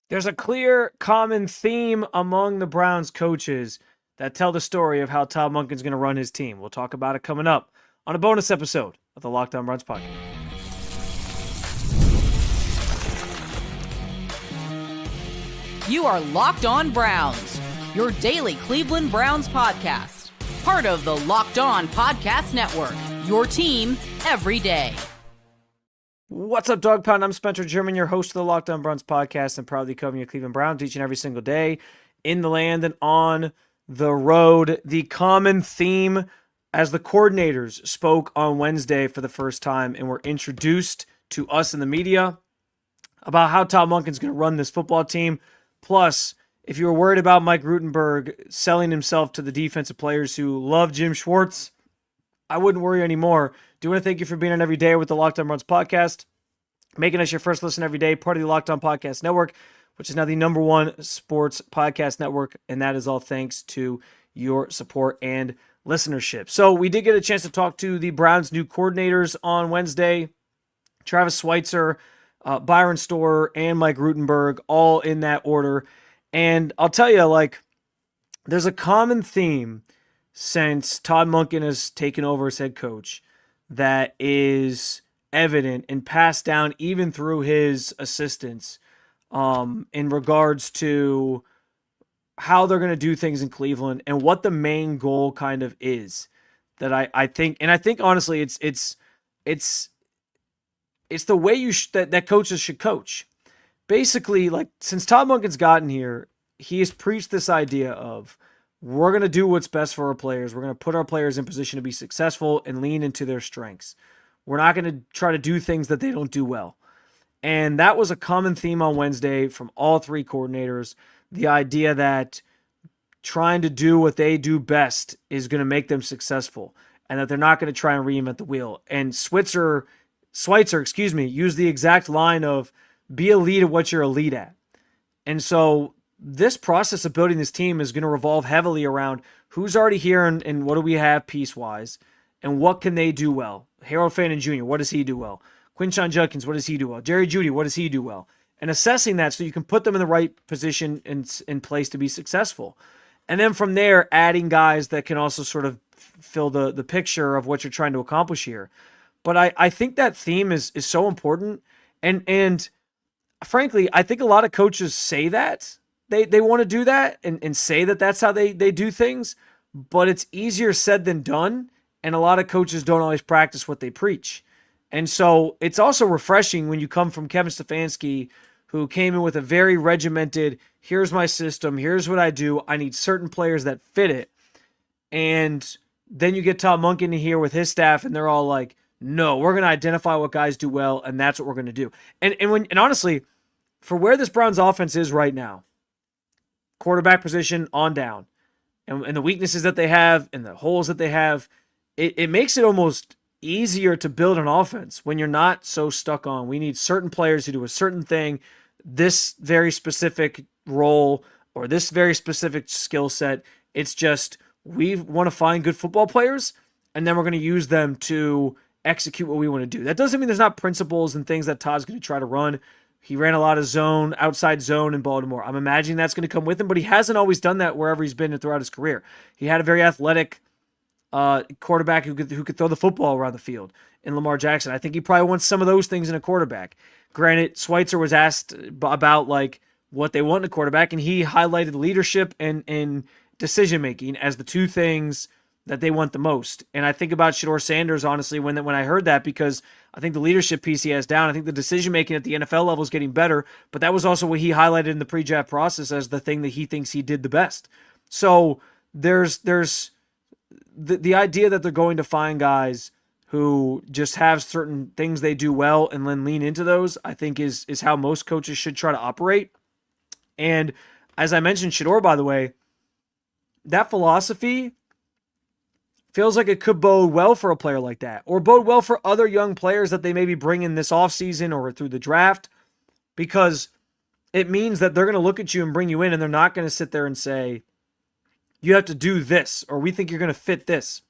There's a clear common theme among the Browns coaches that tell the story of how Todd Monken's going to run his team. We'll talk about it coming up on a bonus episode of the Locked On Browns podcast. You are Locked On Browns, your daily Cleveland Browns podcast. Part of the Locked On Podcast Network, your team every day. What's up, Dog Pound? I'm Spencer German, your host of the Locked On Browns podcast, and proudly covering your Cleveland Browns each and every single day in the land and on the road. The common theme as the coordinators spoke on Wednesday for the first time and were introduced to us in the media about how Todd Monken's going to run this football team. Plus, if you were worried about Mike Rutenberg selling himself to the defensive players who love Jim Schwartz, I wouldn't worry anymore. Do want to thank you for being on every day with the Locked On Browns podcast, making us your first listen every day, part of the Locked On Podcast Network, which is now the #1 sports podcast network, and that is all thanks to your support and listenership. So we did get a chance to talk to the Browns' new coordinators on Wednesday, Travis Schweitzer, Byron Storer, and Mike Rutenberg, all in that order. And I'll tell you, there's a common theme since Todd Monken has taken over as head coach that is evident and passed down even through his assistants in regards to how they're going to do things in Cleveland and what the main goal kind of is. That I think honestly it's the way that coaches should coach. Basically, since Todd Monken's gotten here, he has preached this idea of we're going to do what's best for our players. We're going to put our players in position to be successful and lean into their strengths. We're not going to try to do things that they don't do well. And that was a common theme on Wednesday from all three coordinators. The idea that trying to do what they do best is going to make them successful and that they're not going to try and reinvent the wheel. And Schweitzer, used the exact line of be elite at what you're elite at. And so this process of building this team is going to revolve heavily around who's already here and what do we have piece-wise and what can they do well. Harold Fannin Jr., what does he do well? Quinshon Judkins, what does he do well? Jerry Jeudy, what does he do well? And assessing that so you can put them in the right position and in place to be successful. And then from there, adding guys that can also sort of fill the picture of what you're trying to accomplish here. But I think that theme is so important. And frankly, I think a lot of coaches say that. They want to do that and say that that's how they do things, but it's easier said than done, and a lot of coaches don't always practice what they preach. And so it's also refreshing when you come from Kevin Stefanski, who came in with a very regimented, here's my system, here's what I do, I need certain players that fit it. And then you get Todd Monken here with his staff, and they're all like, no, we're going to identify what guys do well, and that's what we're going to do. And honestly, for where this Browns offense is right now, quarterback position on down, and the weaknesses that they have and the holes that they have, it makes it almost easier to build an offense when you're not so stuck on, we need certain players to do a certain thing, this very specific role, or this very specific skill set. It's just, we want to find good football players, and then we're going to use them to execute what we want to do. That doesn't mean there's not principles and things that Todd's going to try to run. He ran a lot of outside zone in Baltimore. I'm imagining that's going to come with him, but he hasn't always done that wherever he's been throughout his career. He had a very athletic quarterback who could throw the football around the field in Lamar Jackson. I think he probably wants some of those things in a quarterback. Granted, Schweitzer was asked about what they want in a quarterback, and he highlighted leadership and decision-making as the two things that they want the most. And I think about Shedeur Sanders, honestly, when I heard that, because I think the leadership piece he has down. I think the decision-making at the NFL level is getting better, but that was also what he highlighted in the pre-draft process as the thing that he thinks he did the best. So there's the idea that they're going to find guys who just have certain things they do well and then lean into those, I think is how most coaches should try to operate. And as I mentioned, Shedeur, by the way, that philosophy feels like it could bode well for a player like that, or bode well for other young players that they maybe bring in this offseason or through the draft, because it means that they're going to look at you and bring you in, and they're not going to sit there and say, you have to do this, or we think you're going to fit this.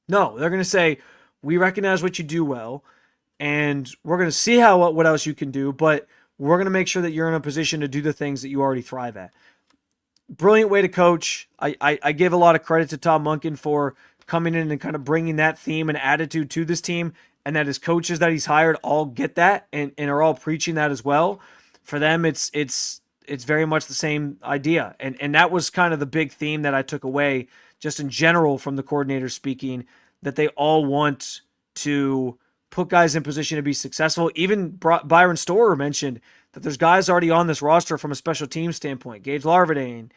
No, they're going to say, we recognize what you do well, and we're going to see what else you can do, but we're going to make sure that you're in a position to do the things that you already thrive at. Brilliant way to coach. I give a lot of credit to Todd Monken for coming in and kind of bringing that theme and attitude to this team, and that his coaches that he's hired all get that and are all preaching that as well. For them, it's very much the same idea. And that was kind of the big theme that I took away just in general from the coordinators speaking, that they all want to put guys in position to be successful. Even Byron Storer mentioned that there's guys already on this roster from a special team standpoint. Gage Larvadain,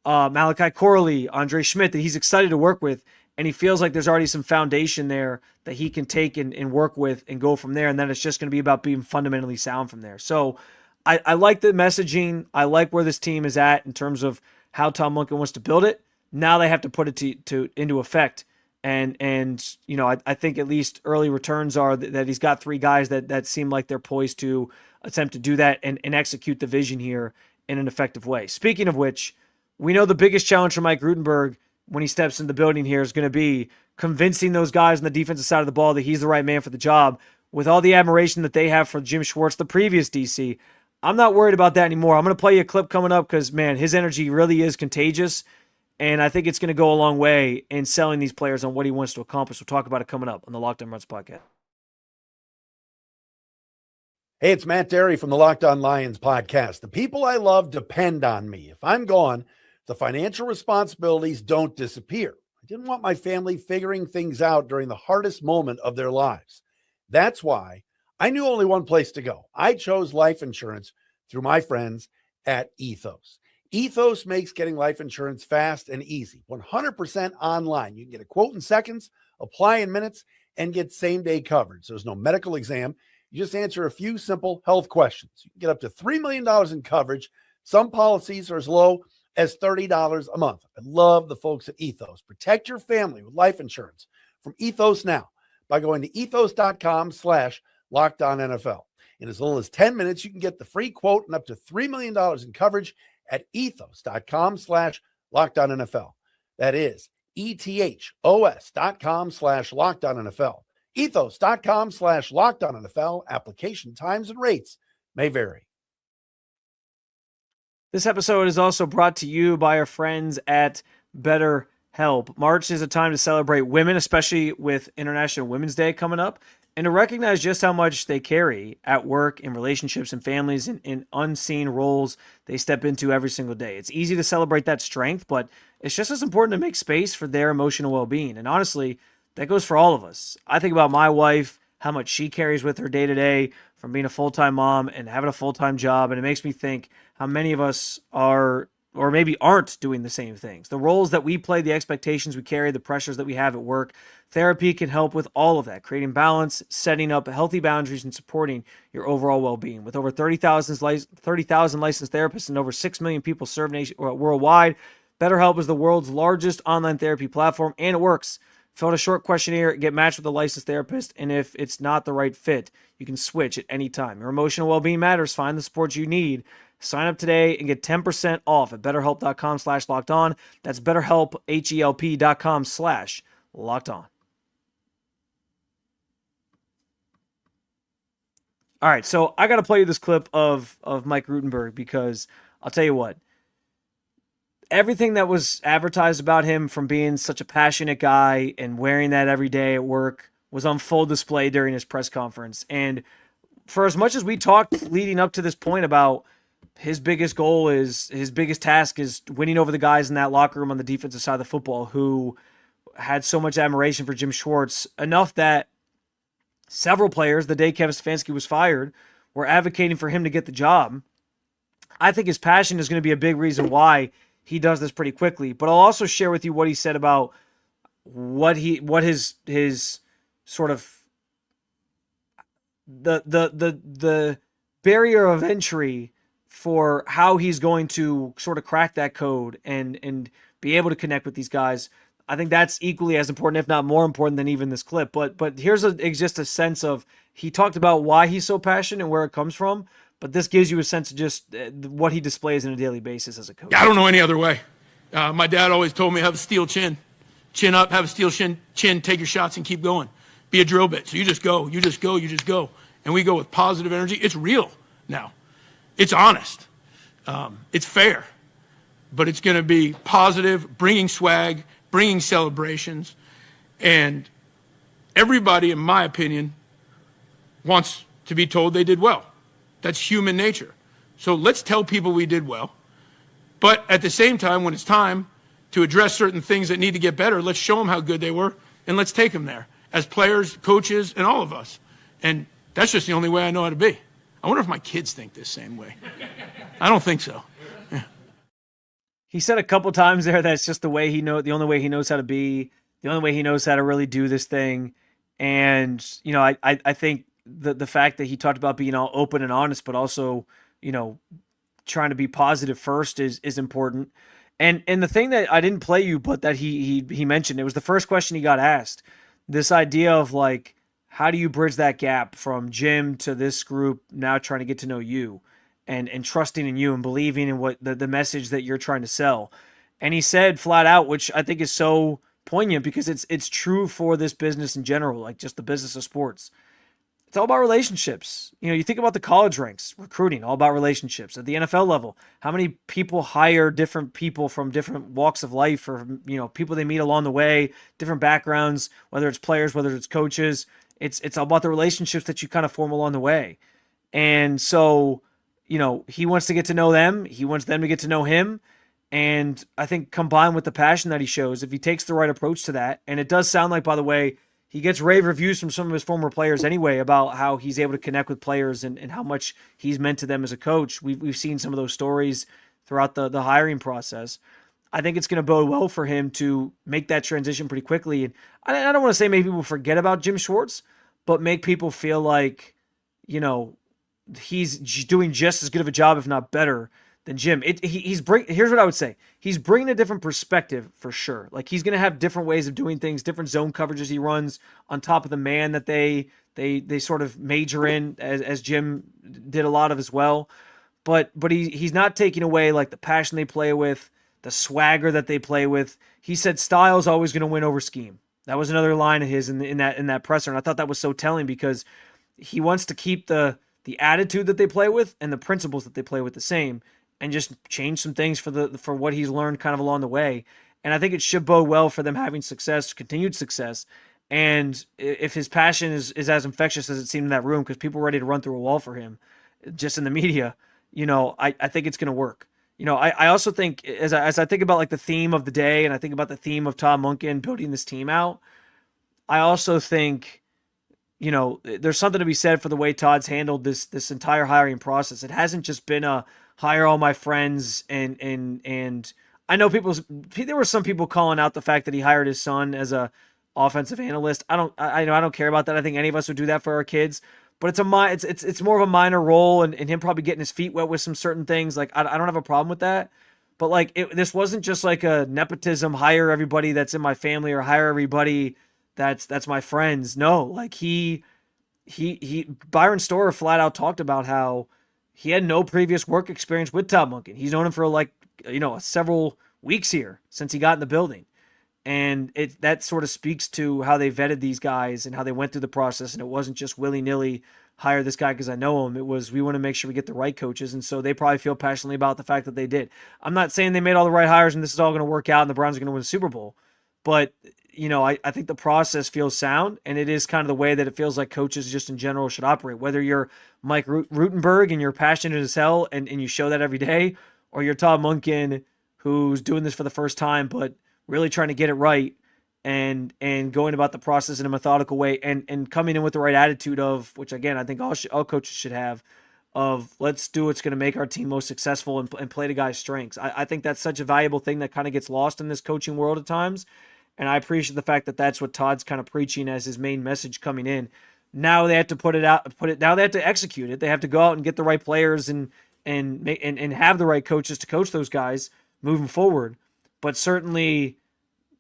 Malachi Corley, Andre Schmidt, that he's excited to work with, and he feels like there's already some foundation there that he can take and work with and go from there, and then it's just going to be about being fundamentally sound from there. So I like the messaging. I like where this team is at in terms of how Tom Monken wants to build it. Now they have to put it into effect. And I think at least early returns are that he's got 3 guys that seem like they're poised to attempt to do that and execute the vision here in an effective way. Speaking of which, we know the biggest challenge for Mike Rutenberg when he steps in the building here is going to be convincing those guys on the defensive side of the ball that he's the right man for the job. With all the admiration that they have for Jim Schwartz, the previous DC, I'm not worried about that anymore. I'm going to play you a clip coming up because, man, his energy really is contagious. And I think it's going to go a long way in selling these players on what he wants to accomplish. We'll talk about it coming up on the Locked On Browns podcast. Hey, it's Matt Derry from the Locked On Lions podcast. The people I love depend on me. If I'm gone, the financial responsibilities don't disappear. I didn't want my family figuring things out during the hardest moment of their lives. That's why I knew only one place to go. I chose life insurance through my friends at Ethos. Ethos makes getting life insurance fast and easy, 100% online. You can get a quote in seconds, apply in minutes, and get same-day coverage. There's no medical exam. You just answer a few simple health questions. You can get up to $3 million in coverage. Some policies are as low as $30 a month. I love the folks at Ethos. Protect your family with life insurance from Ethos now by going to ethos.com/LockedOnNFL. In as little as 10 minutes, you can get the free quote and up to $3 million in coverage at ethos.com/LockedOnNFL. That is ethos.com/LockedOnNFL. Ethos.com/LockedOnNFL. Application times and rates may vary. This episode is also brought to you by our friends at Betterhelp. March is a time to celebrate women, especially with International Women's Day coming up, and to recognize just how much they carry at work, in relationships and families, in unseen roles they step into every single day. It's easy to celebrate that strength, but it's just as important to make space for their emotional well-being. And honestly, that goes for all of us. I think about my wife, how much she carries with her day-to-day from being a full-time mom and having a full-time job, and it makes me think how many of us are or maybe aren't doing the same things. The roles that we play, the expectations we carry, the pressures that we have at work. Therapy can help with all of that, creating balance, setting up healthy boundaries, and supporting your overall well-being. With over 30,000 licensed therapists and over 6 million people served worldwide, BetterHelp is the world's largest online therapy platform, and it works. Fill out a short questionnaire, get matched with a licensed therapist, and if it's not the right fit, you can switch at any time. Your emotional well-being matters. Find the support you need. Sign up today and get 10% off at betterhelp.com/lockedon. That's betterhelp, HELP.com/lockedon. All right, so I got to play you this clip of Mike Rutenberg because I'll tell you what, everything that was advertised about him from being such a passionate guy and wearing that every day at work was on full display during his press conference. And for as much as we talked leading up to this point about his biggest goal is, his biggest task is winning over the guys in that locker room on the defensive side of the football who had so much admiration for Jim Schwartz, enough that several players, the day Kevin Stefanski was fired, were advocating for him to get the job. I think his passion is going to be a big reason why he does this pretty quickly. But I'll also share with you what he said about what his sort of the barrier of entry for how he's going to sort of crack that code and be able to connect with these guys. I think that's equally as important, if not more important than even this clip. But here's just a sense of, he talked about why he's so passionate and where it comes from. But this gives you a sense of just what he displays on a daily basis as a coach. I don't know any other way. My dad always told me, have a steel chin. Chin up, have a steel chin, take your shots and keep going. be a drill bit. So you just go. And we go with positive energy. It's real now. It's honest. It's fair. But it's going to be positive, bringing swag, bringing celebrations. And everybody, in my opinion, wants to be told they did well. That's human nature. So let's tell people we did well. But at the same time, when it's time to address certain things that need to get better, let's show them how good they were, and let's take them there as players, coaches, and all of us. And that's just the only way I know how to be. I wonder if my kids think this same way. I don't think so. Yeah. He said a couple times there that's just the only way he knows how to be, the only way he knows how to really do this thing. And, I think the fact that he talked about being all open and honest, but also, trying to be positive first is important. And the thing that I didn't play you, but that he mentioned, it was the first question he got asked. This idea of like, how do you bridge that gap from Jim to this group now trying to get to know you and trusting in you and believing in what the message that you're trying to sell. And he said flat out, which I think is so poignant because it's true for this business in general, like just the business of sports. It's all about relationships. You think about the college ranks, recruiting, all about relationships. At the NFL level, how many people hire different people from different walks of life or, people they meet along the way, different backgrounds, whether it's players, whether it's coaches. It's all about the relationships that you kind of form along the way. And so, he wants to get to know them. He wants them to get to know him. And I think combined with the passion that he shows, if he takes the right approach to that, and it does sound like, by the way, he gets rave reviews from some of his former players anyway about how he's able to connect with players and how much he's meant to them as a coach. We've seen some of those stories throughout the hiring process. I think it's going to bode well for him to make that transition pretty quickly. And I don't want to say make people forget about Jim Schwartz, but make people feel like, he's doing just as good of a job, if not better, than Jim. Here's what I would say. He's bringing a different perspective for sure. Like he's going to have different ways of doing things, different zone coverages he runs on top of the man that they sort of major in as Jim did a lot of as well. But he's not taking away like the passion they play with, the swagger that they play with. He said style is always going to win over scheme. That was another line of his in that presser, and I thought that was so telling because he wants to keep the attitude that they play with and the principles that they play with the same, and just change some things for what he's learned kind of along the way. And I think it should bode well for them having success, continued success. And if his passion is as infectious as it seemed in that room, because people were ready to run through a wall for him, just in the media, I think it's going to work. I also think as I think about like the theme of the day, and I think about the theme of Todd Monken building this team out, I also think, there's something to be said for the way Todd's handled this entire hiring process. It hasn't just been a hire all my friends and I know there were some people calling out the fact that he hired his son as a offensive analyst. I don't care about that. I think any of us would do that for our kids, but it's more of a minor role and him probably getting his feet wet with some certain things. Like I don't have a problem with that, but like this wasn't just like a nepotism, hire everybody that's in my family or hire everybody that's my friends. No, like he Byron Storer flat out talked about how he had no previous work experience with Todd Monken. He's known him for several weeks here since he got in the building. And that sort of speaks to how they vetted these guys and how they went through the process. And it wasn't just willy-nilly hire this guy because I know him. It was, we want to make sure we get the right coaches. And so they probably feel passionately about the fact that they did. I'm not saying they made all the right hires and this is all going to work out and the Browns are going to win the Super Bowl. But, I think the process feels sound, and it is kind of the way that it feels like coaches just in general should operate. Whether you're Mike Rutenberg and you're passionate as hell and you show that every day, or you're Todd Monken who's doing this for the first time but really trying to get it right and going about the process in a methodical way and coming in with the right attitude of, which again, I think all coaches should have, of let's do what's going to make our team most successful and play to guys' strengths. I think that's such a valuable thing that kind of gets lost in this coaching world at times. And I appreciate the fact that that's what Todd's kind of preaching as his main message coming in. Now they have to now they have to execute it. They have to go out and get the right players and have the right coaches to coach those guys moving forward. But certainly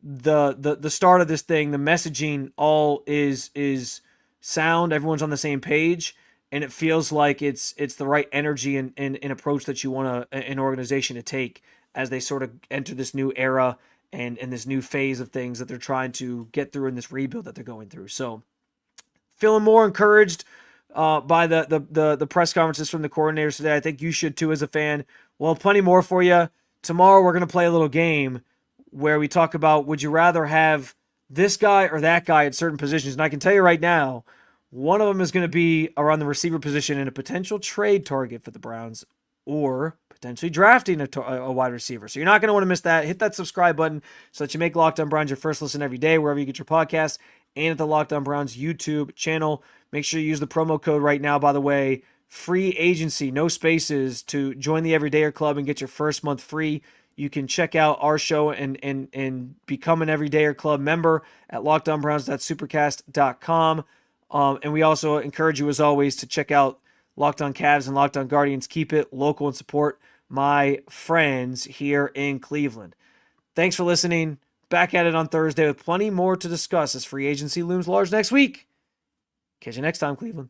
the start of this thing, the messaging all is sound. Everyone's on the same page, and it feels like it's the right energy and approach that you want an organization to take as they sort of enter this new era and this new phase of things that they're trying to get through in this rebuild that they're going through. So feeling more encouraged by the press conferences from the coordinators today. I think you should too as a fan. We'll have plenty more for you. Tomorrow we're going to play a little game where we talk about, would you rather have this guy or that guy at certain positions? And I can tell you right now, one of them is going to be around the receiver position and a potential trade target for the Browns, or potentially drafting a wide receiver. So you're not going to want to miss that. Hit that subscribe button so that you make Locked On Browns your first listen every day, wherever you get your podcast, and at the Locked On Browns YouTube channel. Make sure you use the promo code right now, by the way, free agency, no spaces, to join the Everydayer Club and get your first month free. You can check out our show and become an Everydayer Club member at lockedonbrowns.supercast.com. And we also encourage you, as always, to check out Locked On Cavs and Locked On Guardians. Keep it local and support my friends here in Cleveland. Thanks for listening. Back at it on Thursday with plenty more to discuss as free agency looms large next week. Catch you next time, Cleveland.